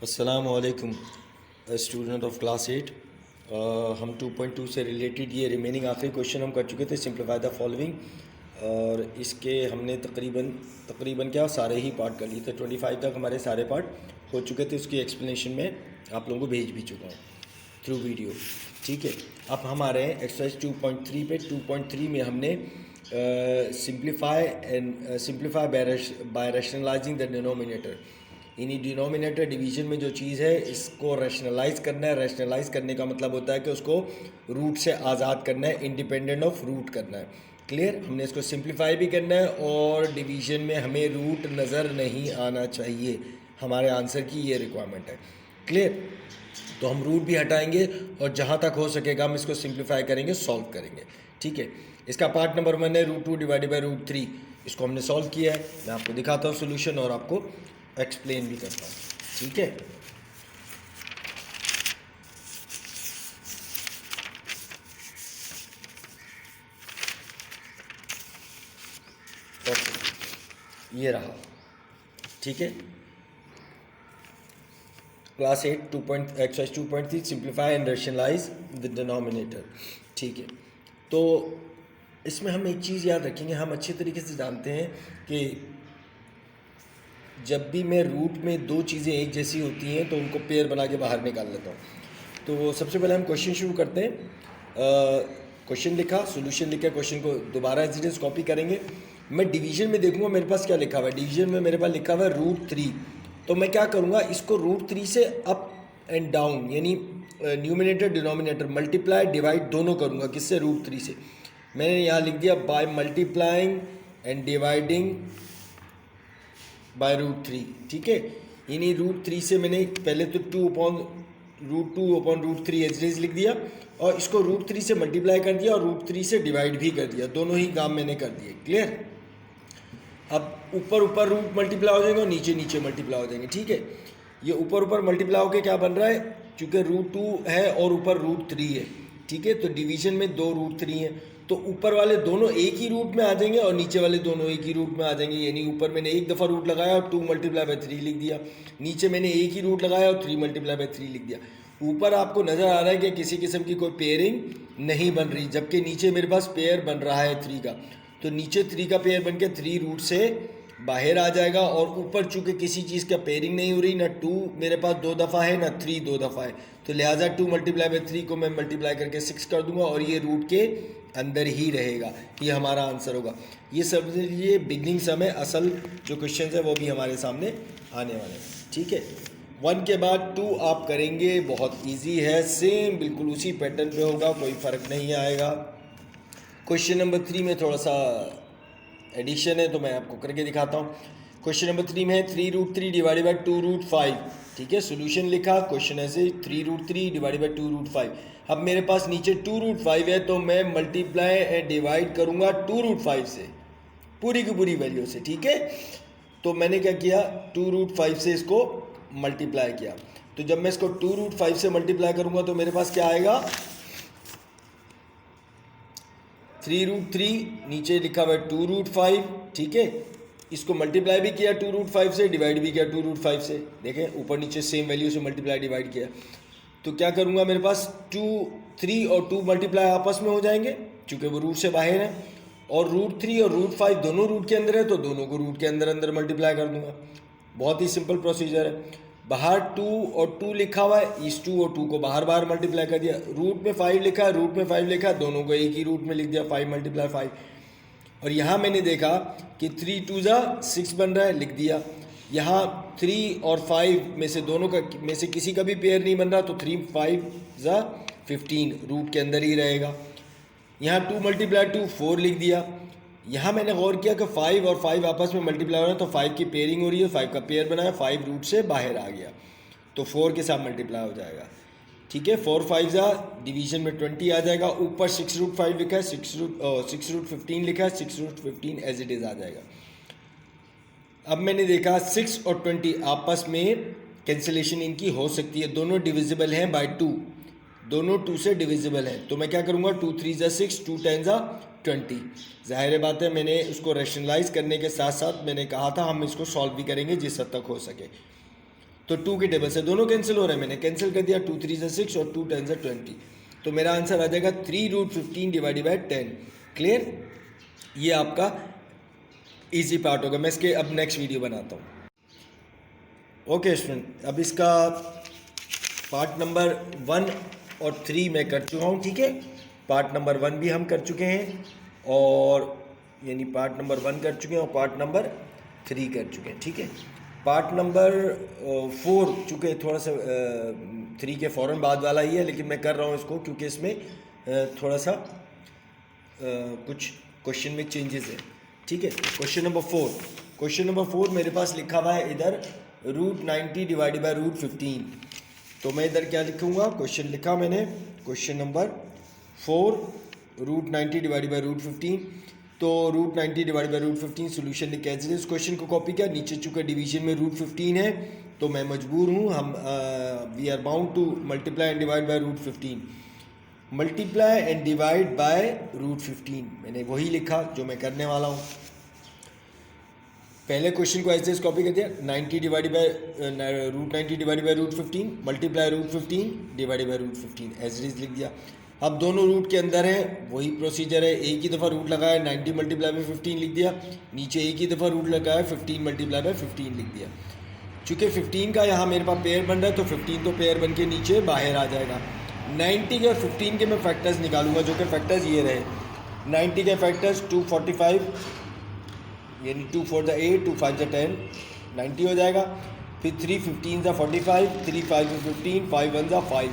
अस्सलामुअलैकुम student of class 8। हम 2.2 से रिलेटेड ये रिमेनिंग आखिरी क्वेश्चन हम कर चुके थे, सिंप्लीफाई द फॉलोइंग। और इसके हमने तकरीबन क्या सारे ही पार्ट कर लिए थे। 25 तक हमारे सारे पार्ट हो चुके थे। उसकी एक्सप्लेनेशन में आप लोगों को भेज भी चुका हूँ थ्रू वीडियो। ठीक है, अब हम आ रहे हैं एक्सरसाइज 2.3 पे। 2.3 में हमने simplify by rationalising the denominator. यानी डिनोमिनेटर डिवीजन में जो चीज़ है इसको रैशनलाइज करना है। रैशनलाइज करने का मतलब होता है कि उसको रूट से आज़ाद करना है, इंडिपेंडेंट ऑफ रूट करना है। क्लियर? हमने इसको सिंप्लीफाई भी करना है और डिवीजन में हमें रूट नज़र नहीं आना चाहिए। हमारे आंसर की ये रिक्वायरमेंट है। क्लियर? तो हम रूट भी हटाएंगे और जहाँ तक हो सकेगा हम इसको सिंप्लीफाई करेंगे, सॉल्व करेंगे। ठीक है, इसका पार्ट नंबर 1 है √2 डिवाइडेड बाई √3। इसको हमने सॉल्व किया है। मैं आपको दिखाता हूँ सोल्यूशन और आपको एक्सप्लेन भी करता हूँ। ठीक है, ओके, ये रहा। ठीक है, class 8 exercise 2.3 simplify and rationalise the denominator. ठीक है, तो इसमें हम एक चीज़ याद रखेंगे। हम अच्छे तरीके से जानते हैं कि जब भी मैं रूट में दो चीज़ें एक जैसी होती हैं तो उनको पेयर बना के बाहर निकाल लेता हूँ। तो सबसे पहले हम क्वेश्चन शुरू करते हैं। क्वेश्चन लिखा, सोल्यूशन लिखा, क्वेश्चन को दोबारा एज इट इज कॉपी करेंगे। मैं डिवीजन में देखूंगा मेरे पास क्या लिखा हुआ है। डिवीजन में मेरे पास लिखा हुआ है √3। तो मैं क्या करूँगा, इसको √3 से अप एंड डाउन यानी न्यूमिनेटर डिनोमिनेटर मल्टीप्लाई डिवाइड दोनों करूँगा। किससे? √3 से। मैंने यहाँ लिख दिया by multiplying and dividing by √3। ठीक है, यानी √3 से मैंने पहले तो 2/√3 एज इट इज लिख दिया और इसको √3 से मल्टीप्लाई कर दिया और √3 से डिवाइड भी कर दिया। दोनों ही काम मैंने कर दिए। क्लियर? अब ऊपर ऊपर रूट मल्टीप्लाई हो जाएंगे और नीचे नीचे मल्टीप्लाई हो जाएंगे। ठीक है, ये ऊपर ऊपर मल्टीप्लाई होकर क्या बन रहा है, चूँकि √2 है और ऊपर √3 है। ठीक है, तो डिवीजन में दो √3 है तो ऊपर वाले दोनों एक ही रूट में आ जाएंगे और नीचे वाले दोनों एक ही रूट में आ जाएंगे। यानी ऊपर मैंने एक दफ़ा रूट लगाया और 2 × 3 लिख दिया, नीचे मैंने एक ही रूट लगाया और 3 × 3 लिख दिया। ऊपर आपको नज़र आ रहा है कि किसी किस्म की कोई पेयरिंग नहीं बन रही, जबकि नीचे मेरे पास पेयर बन रहा है 3 का। तो नीचे 3 का पेयर बन के 3 रूट से बाहर आ जाएगा और ऊपर चूँकि किसी चीज़ का पेयरिंग नहीं हो रही, ना 2 मेरे पास 2 दफ़ा है ना 3 2 दफ़ा है, तो लिहाजा 2 × 3 को मैं मल्टीप्लाई करके 6 कर दूंगा और ये रूट के अंदर ही रहेगा। ये हमारा आंसर होगा। ये सब ये बिगनिंग समय असल जो क्वेश्चन है वो भी हमारे सामने आने वाले हैं। ठीक है, 1 के बाद 2 आप करेंगे, बहुत ईजी है, सेम बिल्कुल उसी पैटर्न पे होगा, कोई फ़र्क नहीं आएगा। क्वेश्चन नंबर 3 में थोड़ा सा एडिशन है तो मैं आपको करके दिखाता हूँ। क्वेश्चन नंबर 3 में है 3√3 डिवाइडेड बाई 2√5। ठीक है, सोल्यूशन लिखा, क्वेश्चन ऐसे 3√3 डिवाइडेड बाई 2√5। अब मेरे पास नीचे 2√5 है तो मैं मल्टीप्लाई एंड डिवाइड करूँगा 2√5 से, पूरी की पूरी वैल्यू से। ठीक है, तो मैंने क्या किया, 2√5 से इसको मल्टीप्लाई किया। तो जब मैं इसको 2√5 से मल्टीप्लाई करूँगा तो मेरे पास क्या आएगा, 3√3, नीचे लिखा हुआ है 2√5। ठीक है, इसको मल्टीप्लाई भी किया 2√5 से, डिवाइड भी किया 2√5 से। देखें ऊपर नीचे सेम वैल्यू से मल्टीप्लाई डिवाइड किया। तो क्या करूँगा, मेरे पास 3 और 2 मल्टीप्लाई आपस में हो जाएंगे चूँकि वो रूट से बाहर है, और √3 और √5 दोनों रूट के अंदर है तो दोनों को रूट के अंदर अंदर मल्टीप्लाई कर दूंगा। बहुत ही सिंपल प्रोसीजर है। बाहर 2 और 2 लिखा हुआ है, इस 2 और 2 को बाहर बाहर मल्टीप्लाई कर दिया। रूट में 5 लिखा है, रूट में 5 लिखा है, दोनों को एक ही रूट में लिख दिया, 5 × 5। और यहाँ मैंने देखा कि 3 2 6 बन रहा है, लिख दिया। यहाँ 3 और 5 में से दोनों का में से किसी का भी पेयर नहीं बन रहा तो 3 5 15 रूट के अंदर ही रहेगा। यहाँ 2 × 2 4 लिख दिया। यहाँ मैंने गौर किया कि 5 और 5 आपस में मल्टीप्लाई हो रहे हैं तो 5 की पेयरिंग हो रही है, 5 का पेयर बनाया, 5 रूट से बाहर आ गया तो 4 के साथ मल्टीप्लाई हो जाएगा। ठीक है, 4 5 डिवीजन में 20 आ जाएगा। ऊपर 6√5 लिखा है, 6√15 लिखा है, 6√15 एज इट इज़ आ जाएगा। अब मैंने देखा 6 और 20 आपस में कैंसिलेशन इनकी हो सकती है, दोनों डिविजिबल हैं बाय 2, दोनों 2 से डिविजिबल हैं। तो मैं क्या करूँगा, 2 3 6, 2 10 20। ज़ाहिर बात है मैंने उसको रैशनलाइज करने के साथ साथ मैंने कहा था हम इसको सॉल्व भी करेंगे जिस हद तक हो सके। तो 2 के टेबल से दोनों कैंसिल हो रहे हैं, मैंने कैंसिल कर दिया, 2 3 से 6 और 2 10 से 20, तो मेरा आंसर आ जाएगा 3√15 डिवाइडेड बाई 10। क्लियर? ये आपका इजी पार्ट होगा। मैं इसके अब नेक्स्ट वीडियो बनाता हूँ। ओके स्टूडेंट, अब इसका पार्ट नंबर 1 और 3 मैं कर चुका हूँ। ठीक है, पार्ट नंबर 1 भी हम कर चुके हैं, और यानी पार्ट नंबर 1 कर चुके हैं और पार्ट नंबर 3 कर चुके हैं। ठीक है, पार्ट नंबर 4 चूँकि थोड़ा सा 3 के फ़ौरन बाद वाला ही है, लेकिन मैं कर रहा हूँ इसको क्योंकि इसमें थोड़ा सा कुछ क्वेश्चन में चेंजेस है। ठीक है, क्वेश्चन नंबर 4 मेरे पास लिखा हुआ है इधर √90 डिवाइडेड बाई √15। तो मैं इधर क्या लिखूँगा, क्वेश्चन लिखा मैंने, क्वेश्चन नंबर 4 √90 डिवाइडेड बाई √15। तो √90 डिवाइडेड बाई √15 सोल्यूशन लिख के इस क्वेश्चन को कॉपी किया, नीचे चूँकि डिवीजन में √15 है तो मैं मजबूर हूँ, हम we are bound to multiply and divide by √15, multiply and divide by √15। मैंने वही लिखा जो मैं करने वाला हूँ। पहले क्वेश्चन को ऐसे कॉपी कर दिया, 90 divided by √90 divided by √15 multiply √15 divided by √15 as it is लिख दिया। अब दोनों रूट के अंदर है, वही प्रोसीजर है, एक ही दफ़ा रूट लगाया, 90 मल्टीप्लाई बाय 15 लिख दिया, नीचे एक ही दफ़ा रूट लगाया, 15 मल्टीप्लाई बाय 15 लिख दिया। चूँकि 15 का यहाँ मेरे पास पेयर बन रहा है तो 15 तो पेयर बन के नीचे बाहर आ जाएगा। 90 के और 15 के मैं फैक्टर्स निकालूंगा, जो कि फैक्टर्स ये रहे। 90 के फैक्टर्स 245 यानी 2 4 ज़ा 8, 2 5 ज़ा 10, 90 हो जाएगा। फिर 3 15 ज़ा 45, 3 5 ज़ा 15, 5 1 ज़ा 5।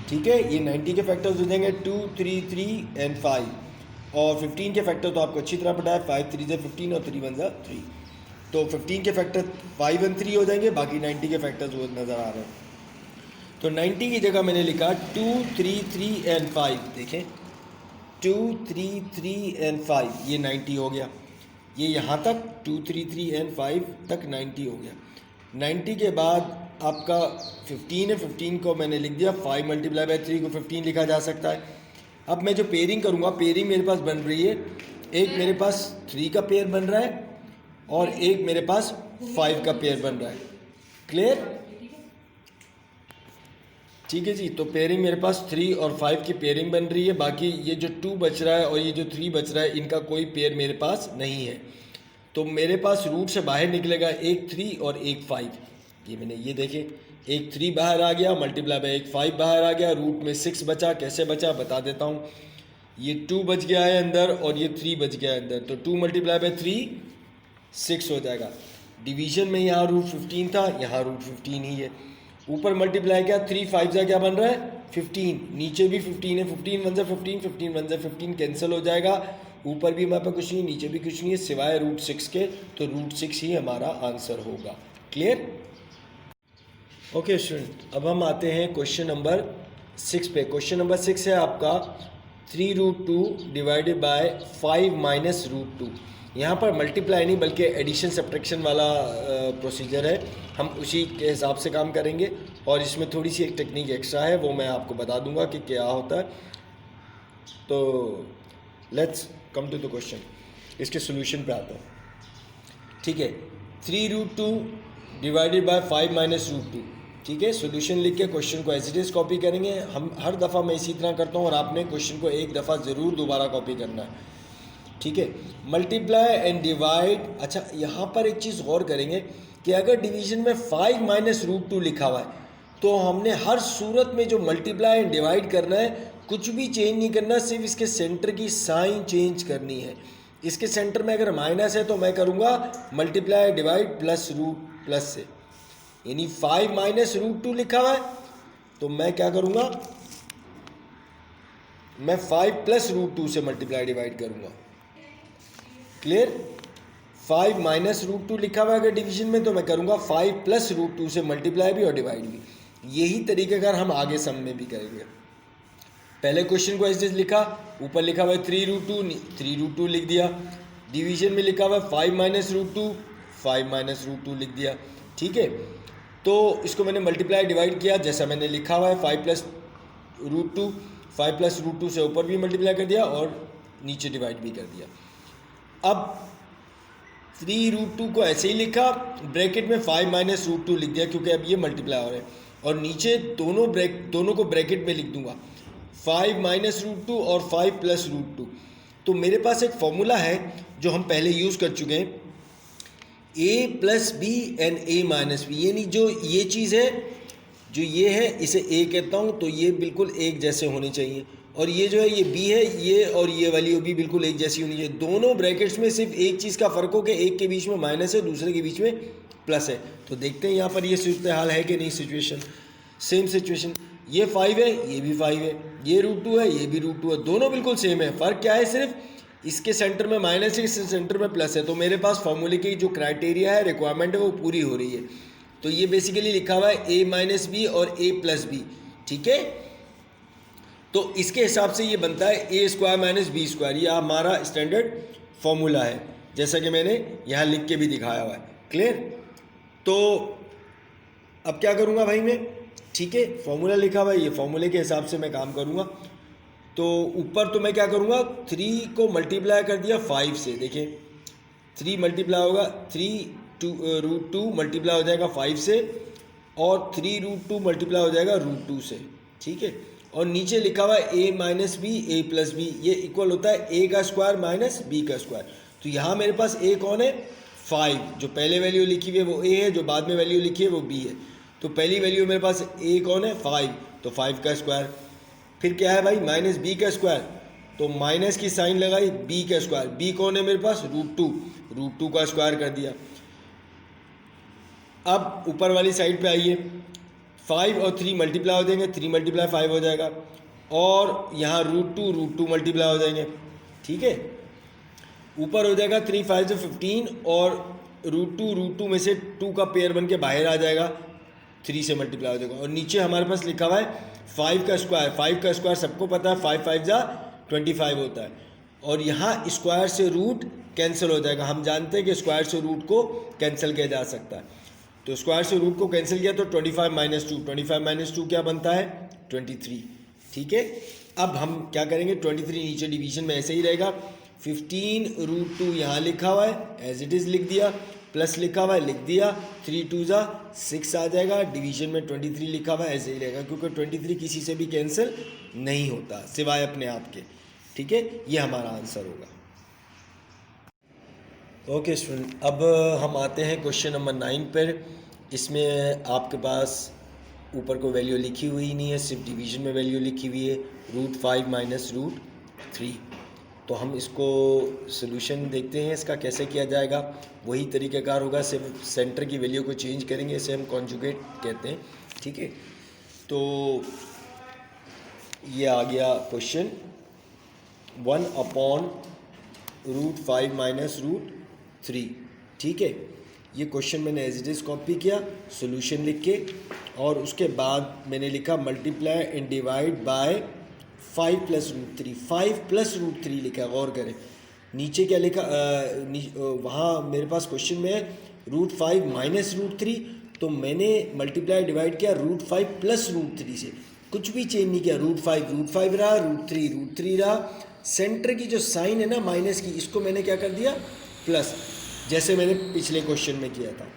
ठीक है, ये 90 के फैक्टर्स हो जाएंगे 2 3 3 एंड 5, और 15 के फैक्टर तो आपको अच्छी तरह पता है, 5 3 ज़ा 15 और 3 1 ज़ा 3। तो 15 के फैक्टर 5 1 3 हो जाएंगे, बाकी 90 के फैक्टर्स वो नज़र आ रहे हैं। तो 90 की जगह मैंने लिखा 2 3 3 एंड 5। देखें 2 3 3 एंड 5, ये 90 हो गया। ये यहाँ तक 2 3 3 एंड 5 तक 90 हो गया। 90 के बाद आपका 15 है, 15 को मैंने लिख दिया, 5 मल्टीप्लाई बाई 3 को 15 लिखा जा सकता है। अब मैं जो पेयरिंग करूँगा, पेयरिंग मेरे पास बन रही है, एक मेरे पास 3 का पेयर बन रहा है और एक मेरे पास 5 का पेयर बन रहा है। क्लियर? ठीक है जी, तो पेयरिंग मेरे पास 3 और 5 की पेयरिंग बन रही है, बाकी ये जो 2 बच रहा है और ये जो 3 बच रहा है, इनका कोई पेयर मेरे पास नहीं है। तो मेरे पास रूट से बाहर निकलेगा एक 3 और एक 5। ये मैंने ये देखें, एक 3 बाहर आ गया, मल्टीप्लाई बाय एक 5 बाहर आ गया, रूट में 6 बचा। कैसे बचा बता देता हूँ, ये 2 बच गया है अंदर और ये 3 बच गया है अंदर, तो 2 मल्टीप्लाई बाय 3 6 हो जाएगा। डिवीजन में यहाँ √15 था, यहाँ √15 ही है। ऊपर मल्टीप्लाई किया, 3 5 जा क्या बन रहा है 15, नीचे भी 15 है, 15 1 जा 15, 15 1 जा 15 कैंसिल हो जाएगा। ऊपर भी हमारे पास कुछ नहीं, नीचे भी कुछ नहीं है सिवाय √6 के, तो √6 ही हमारा आंसर होगा। क्लियर? ओके स्टूडेंट, अब हम आते हैं क्वेश्चन नंबर 6 पे। क्वेश्चन नंबर 6 है आपका 3√2 डिवाइडेड बाय 5 माइनस √2। यहाँ पर मल्टीप्लाई नहीं बल्कि एडिशन सब्ट्रैक्शन वाला प्रोसीजर है, हम उसी के हिसाब से काम करेंगे, और इसमें थोड़ी सी एक टेक्निक एक्स्ट्रा है, वो मैं आपको बता दूंगा कि क्या होता है। तो let's come to the question, इसके सोल्यूशन पे आता हूँ। ठीक है, 3√2 डिवाइडेड बाय 5 माइनस √2। ठीक है, सोल्यूशन लिख के क्वेश्चन को एज इट इज कॉपी करेंगे। हम हर दफ़ा मैं इसी तरह करता हूँ, और आपने क्वेश्चन को एक दफ़ा ज़रूर दोबारा कॉपी करना है। ठीक है, मल्टीप्लाई एंड डिवाइड। अच्छा, यहाँ पर एक चीज़ गौर करेंगे कि अगर डिवीजन में 5 माइनस √2 लिखा हुआ है, तो हमने हर सूरत में जो मल्टीप्लाई एंड डिवाइड करना है, कुछ भी चेंज नहीं करना, सिर्फ इसके सेंटर की साइन चेंज करनी है। इसके सेंटर में अगर माइनस है तो मैं करूँगा multiply divide plus root plus से, यानी 5 माइनस √2 लिखा हुआ है तो मैं क्या करूँगा, मैं 5 प्लस √2 से मल्टीप्लाई डिवाइड करूँगा। क्लियर? 5 माइनस √2 लिखा हुआ है अगर डिवीजन में, तो मैं करूँगा 5 प्लस √2 से मल्टीप्लाई भी और डिवाइड भी। यही तरीक़ेकार हम आगे सम में भी करेंगे। पहले क्वेश्चन को ऐसे लिखा, ऊपर लिखा हुआ है 3√2 लिख दिया, डिवीजन में लिखा हुआ है 5 माइनस √2, 5 माइनस √2 लिख दिया। ठीक है, तो इसको मैंने मल्टीप्लाई डिवाइड किया जैसा मैंने लिखा हुआ है, 5 प्लस √2, 5 प्लस √2 से ऊपर भी मल्टीप्लाई कर दिया और नीचे डिवाइड भी कर दिया। अब 3√2 को ऐसे ही लिखा, ब्रैकेट में 5 माइनस रूट टू लिख दिया क्योंकि अब ये मल्टीप्लाई हो रहे हैं, और नीचे दोनों को ब्रैकेट में लिख दूंगा, 5 माइनस रूट टू और 5 प्लस रूट टू। तो मेरे पास एक फॉर्मूला है जो हम पहले यूज़ कर चुके हैं, a plus B and a minus B, यानी जो ये चीज़ है, जो ये है इसे a कहता हूँ, तो ये बिल्कुल एक जैसे होने चाहिए, और ये जो है ये b है, ये और ये वैल्यू भी बिल्कुल एक जैसी होनी चाहिए। दोनों ब्रैकेट्स में सिर्फ एक चीज़ का फ़र्क हो कि एक के बीच में माइनस है, दूसरे के बीच में प्लस है। तो देखते हैं यहाँ पर ये सूरत हाल है कि नहीं। सिचुएशन सेम सिचुएशन, ये 5 है, ये भी 5 है, ये √2 है, ये भी √2 है, दोनों बिल्कुल सेम है। फ़र्क क्या है, सिर्फ इसके सेंटर में माइनस है, इसके सेंटर में प्लस है। तो मेरे पास फॉर्मूले की जो क्राइटेरिया है, रिक्वायरमेंट है, वो पूरी हो रही है। तो ये बेसिकली लिखा हुआ है a माइनस बी और a प्लस बी, ठीक है। तो इसके हिसाब से ये बनता है a square minus B square, ये हमारा स्टैंडर्ड फॉर्मूला है, जैसा कि मैंने यहाँ लिख के भी दिखाया हुआ है। क्लियर। तो अब क्या करूँगा भाई मैं, ठीक है, फॉर्मूला लिखा हुआ है, ये फॉर्मूले के हिसाब से मैं काम करूँगा। तो ऊपर तो मैं क्या करूँगा, 3 को मल्टीप्लाई कर दिया 5 से, देखिए 3 मल्टीप्लाई होगा, 3√2 मल्टीप्लाई हो जाएगा 5 से, और 3√2 मल्टीप्लाई हो जाएगा √2 से, ठीक है। और नीचे लिखा हुआ है a minus B a plus B, ये इक्वल होता है a का स्क्वायर माइनस b का स्क्वायर। तो यहाँ मेरे पास a कौन है, 5, जो पहले वैल्यू लिखी हुई है वो a है, जो बाद में वैल्यू लिखी है वो b है। तो पहली वैल्यू मेरे पास a कौन है, 5, तो 5 का स्क्वायर। फिर क्या है भाई, माइनस b का स्क्वायर, तो माइनस की साइन लगाई, b का स्क्वायर, b कौन है मेरे पास, √2 का स्क्वायर कर दिया। अब ऊपर वाली साइड पे आइए, 5 और 3 मल्टीप्लाई हो जाएंगे, 3 मल्टीप्लाई 5 हो जाएगा, और यहाँ √2 मल्टीप्लाई हो जाएंगे, ठीक है। ऊपर हो जाएगा 3 5 से 15, और √2 में से 2 का पेयर बन के बाहर आ जाएगा, 3 से मल्टीप्लाई हो जाएगा। और नीचे हमारे पास लिखा हुआ है 5 का स्क्वायर, 5 का स्क्वायर सबको पता है, 5 5 जा 25 होता है, और यहाँ स्क्वायर से रूट कैंसिल हो जाएगा। हम जानते हैं कि स्क्वायर से रूट को कैंसिल किया जा सकता है, तो स्क्वायर से रूट को कैंसिल किया तो 25 माइनस 2 क्या बनता है, 23, ठीक है। अब हम क्या करेंगे, 23 नीचे डिवीजन में ऐसे ही रहेगा, 15√2 यहाँ लिखा हुआ है, एज इट इज़ लिख दिया, प्लस लिखा हुआ है लिख दिया, 3 2 जा 6 आ जाएगा, डिवीजन में 23 लिखा हुआ है ऐसे ही रहेगा, क्योंकि 23 किसी से भी कैंसिल नहीं होता सिवाय अपने आप के, ठीक है। ये हमारा आंसर होगा। ओके स्टूडेंट, अब हम आते हैं क्वेश्चन नंबर 9 पर। इसमें आपके पास ऊपर को वैल्यू लिखी हुई नहीं है, सिर्फ डिवीजन में वैल्यू लिखी हुई है, √5 माइनस √3। तो हम इसको सोल्यूशन देखते हैं, इसका कैसे किया जाएगा। वही तरीक़ाकार होगा, सिर्फ सेंटर की वैल्यू को चेंज करेंगे, इसे हम कॉन्जुगेट कहते हैं, ठीक है। तो ये आ गया क्वेश्चन 1/√5 माइनस √3, ठीक है। ये क्वेश्चन मैंने एज इट इज़ कॉपी किया सॉल्यूशन लिख के, और उसके बाद मैंने लिखा multiply and divide bye 5 plus √3, 5 plus √3 लिखा, गौर करें नीचे क्या लिखा, वहाँ मेरे पास क्वेश्चन में है √5 माइनस √3, तो मैंने मल्टीप्लाई डिवाइड किया √5 प्लस √3 से, कुछ भी चेंज नहीं किया, √5 रहा, √3 रहा, सेंटर की जो साइन है ना माइनस की, इसको मैंने क्या कर दिया प्लस, जैसे मैंने पिछले क्वेश्चन में किया था।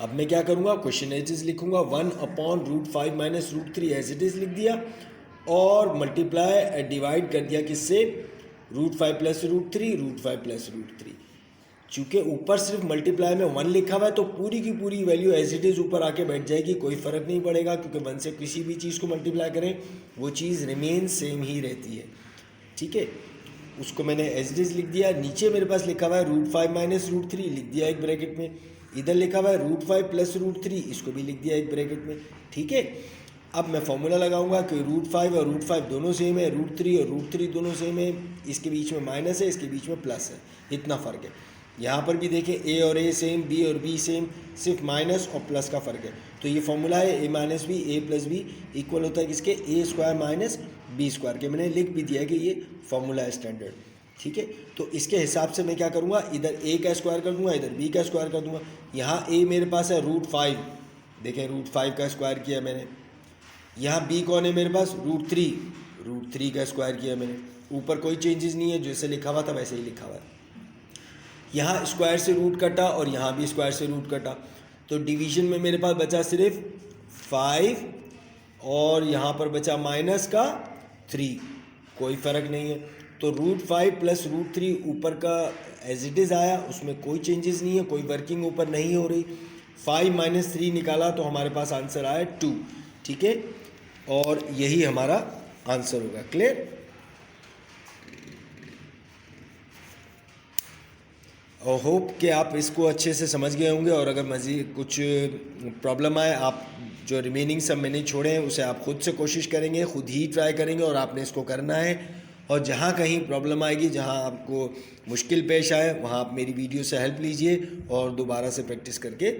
अब मैं क्या करूँगा, क्वेश्चन एज इज लिखूँगा, 1/√5 माइनस √3 एज इट इज़ लिख दिया, और मल्टीप्लाई डिवाइड कर दिया किससे, √5 प्लस √3। चूँकि ऊपर सिर्फ मल्टीप्लाई में 1 लिखा हुआ है, तो पूरी की पूरी वैल्यू एज इट इज़ ऊपर आके बैठ जाएगी, कोई फ़र्क नहीं पड़ेगा, क्योंकि 1 से किसी भी चीज़ को मल्टीप्लाई करें वो चीज़ रिमेन सेम ही रहती है, ठीक है। उसको मैंने एज इट इज़ लिख दिया। नीचे मेरे पास लिखा हुआ है √5 माइनस √3 लिख दिया एक ब्रैकेट में, इधर लिखा हुआ है √5 प्लस √3, इसको भी लिख दिया एक ब्रैकेट में, ठीक है। अब मैं फॉर्मूला लगाऊंगा कि √5 और √5 दोनों सेम है, √3 और √3 दोनों सेम है, इसके बीच में माइनस है, इसके बीच में प्लस है, इतना फ़र्क है। यहाँ पर भी देखें a और a सेम, b और b सेम, सिर्फ माइनस और प्लस का फ़र्क है। तो ये फॉर्मूला है a minus B a plus B equal होता है किसके, a square minus b square के। मैंने लिख भी दिया है कि ये फॉर्मूला है स्टैंडर्ड, ठीक है। तो इसके हिसाब से मैं क्या करूँगा, इधर a का स्क्वायर कर दूँगा, इधर b का स्क्वायर कर दूँगा। यहाँ a मेरे पास है √5, देखें √5 का स्क्वायर किया मैंने। यहाँ b कौन है मेरे पास, √3 का स्क्वायर किया मैंने। ऊपर कोई चेंजेस नहीं है, जैसे लिखा हुआ था वैसे ही लिखा हुआ है। यहाँ स्क्वायर से रूट कटा और यहाँ भी स्क्वायर से रूट कटा, तो डिवीजन में मेरे पास बचा सिर्फ 5 और यहाँ पर बचा माइनस का 3, कोई फ़र्क नहीं है। तो √5 प्लस √3 ऊपर का एज इट इज़ आया, उसमें कोई चेंजेस नहीं है, कोई वर्किंग ऊपर नहीं हो रही। 5 माइनस 3 निकाला तो हमारे पास आंसर आया 2, ठीक है, और यही हमारा आंसर होगा। क्लियर? और होप कि आप इसको अच्छे से समझ गए होंगे, और अगर मज़ीद कुछ प्रॉब्लम आए, आप जो रिमेनिंग सब मैंने छोड़े हैं उसे आप खुद से कोशिश करेंगे, खुद ही ट्राई करेंगे, और आपने इसको करना है। और जहाँ कहीं प्रॉब्लम आएगी, जहाँ आपको मुश्किल पेश आए, वहाँ आप मेरी वीडियो से हेल्प लीजिए और दोबारा से प्रैक्टिस करके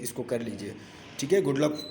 इसको कर लीजिए। ठीक है, गुड लक।